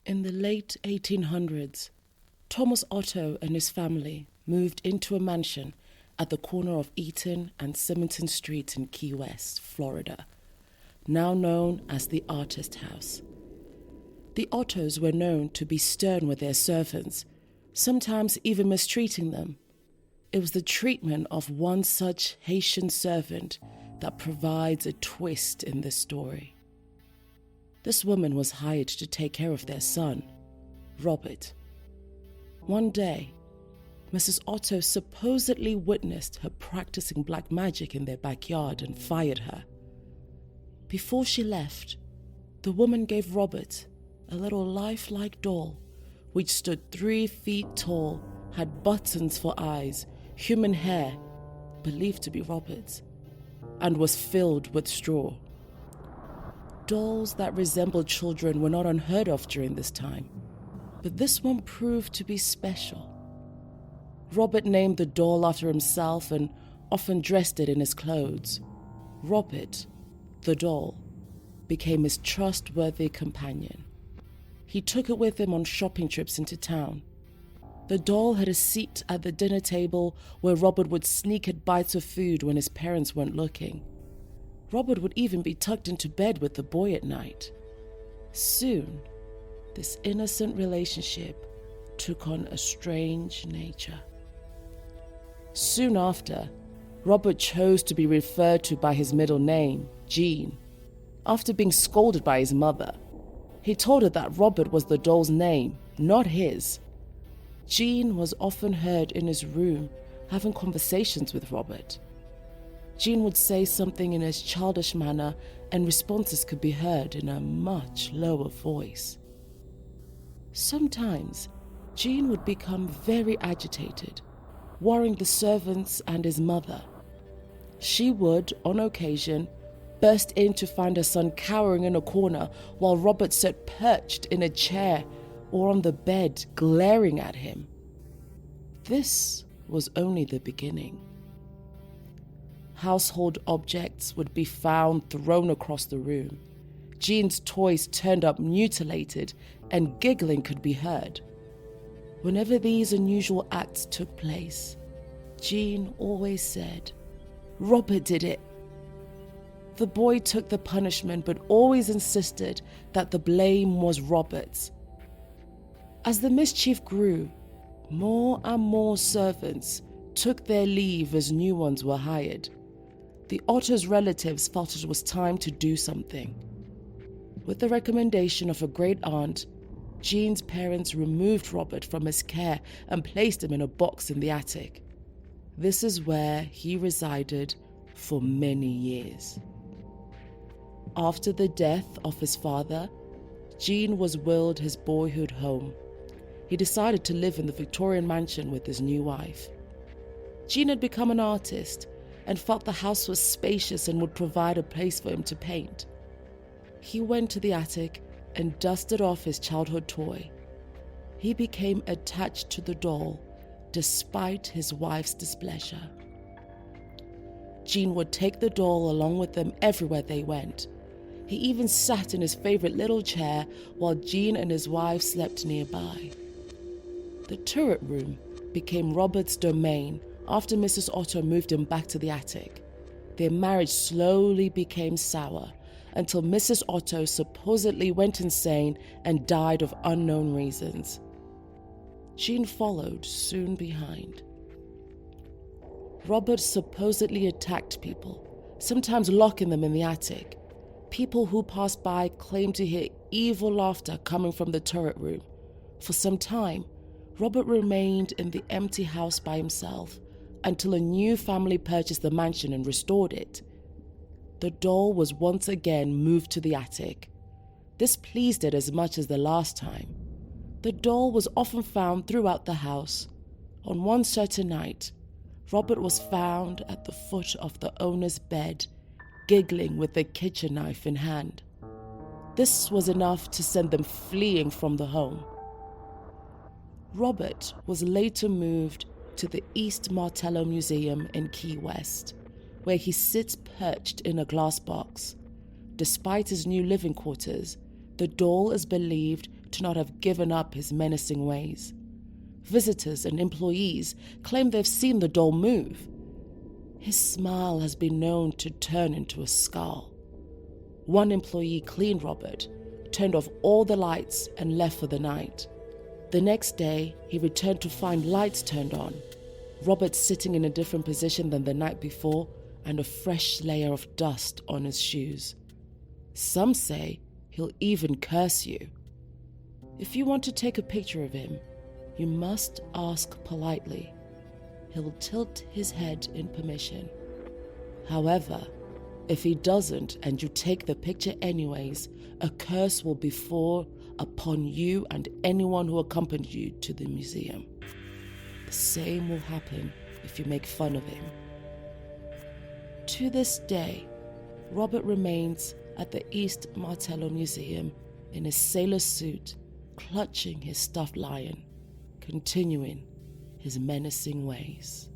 In the late 1800s, Thomas Otto and his family moved into a mansion at the corner of Eaton and Symington Street in Key West, Florida, now known as the Artist House. The Ottos were known to be stern with their servants, sometimes even mistreating them. It was the treatment of one such Haitian servant that provides a twist in this story. This woman was hired to take care of their son, Robert. One day, Mrs. Otto supposedly witnessed her practicing black magic in their backyard and fired her. Before she left, the woman gave Robert a little lifelike doll, which stood 3 feet tall, had buttons for eyes, human hair, believed to be Robert's, and was filled with straw. Dolls that resembled children were not unheard of during this time, but this one proved to be special. Robert named the doll after himself and often dressed it in his clothes. Robert, the doll, became his trustworthy companion. He took it with him on shopping trips into town. The doll had a seat at the dinner table where Robert would sneak at bites of food when his parents weren't looking. Robert would even be tucked into bed with the boy at night. Soon, this innocent relationship took on a strange nature. Soon after, Robert chose to be referred to by his middle name, Jean. After being scolded by his mother, he told her that Robert was the doll's name, not his. Jean was often heard in his room having conversations with Robert. Jean would say something in his childish manner, and responses could be heard in a much lower voice. Sometimes, Jean would become very agitated, worrying the servants and his mother. She would, on occasion, burst in to find her son cowering in a corner while Robert sat perched in a chair or on the bed glaring at him. This was only the beginning. Household objects would be found thrown across the room. Jean's toys turned up mutilated, and giggling could be heard. Whenever these unusual acts took place, Jean always said, "Robert did it." The boy took the punishment but always insisted that the blame was Robert's. As the mischief grew, more and more servants took their leave as new ones were hired. The Otto's relatives felt it was time to do something. With the recommendation of a great aunt, Jean's parents removed Robert from his care and placed him in a box in the attic. This is where he resided for many years. After the death of his father, Jean was willed his boyhood home. He decided to live in the Victorian mansion with his new wife. Jean had become an artist and felt the house was spacious and would provide a place for him to paint. He went to the attic and dusted off his childhood toy. He became attached to the doll despite his wife's displeasure. Jean would take the doll along with them everywhere they went. He even sat in his favorite little chair while Jean and his wife slept nearby. The turret room became Robert's domain after Mrs. Otto moved him back to the attic. Their marriage slowly became sour until Mrs. Otto supposedly went insane and died of unknown reasons. Jean followed soon behind. Robert supposedly attacked people, sometimes locking them in the attic. People who passed by claimed to hear evil laughter coming from the turret room. For some time, Robert remained in the empty house by himself until a new family purchased the mansion and restored it. The doll was once again moved to the attic. This pleased it as much as the last time. The doll was often found throughout the house. On one certain night, Robert was found at the foot of the owner's bed, giggling with a kitchen knife in hand. This was enough to send them fleeing from the home. Robert was later moved to the East Martello Museum in Key West, where he sits perched in a glass box. Despite his new living quarters, the doll is believed to not have given up his menacing ways. Visitors and employees claim they've seen the doll move. His smile has been known to turn into a scowl. One employee cleaned Robert, turned off all the lights, and left for the night. The next day, he returned to find lights turned on, Robert sitting in a different position than the night before, and a fresh layer of dust on his shoes. Some say he'll even curse you. If you want to take a picture of him, you must ask politely. He'll tilt his head in permission. However, if he doesn't and you take the picture anyways, a curse will befall upon you and anyone who accompanied you to the museum. The same will happen if you make fun of him. To this day, Robert remains at the East Martello Museum in his sailor suit, clutching his stuffed lion, continuing his menacing ways.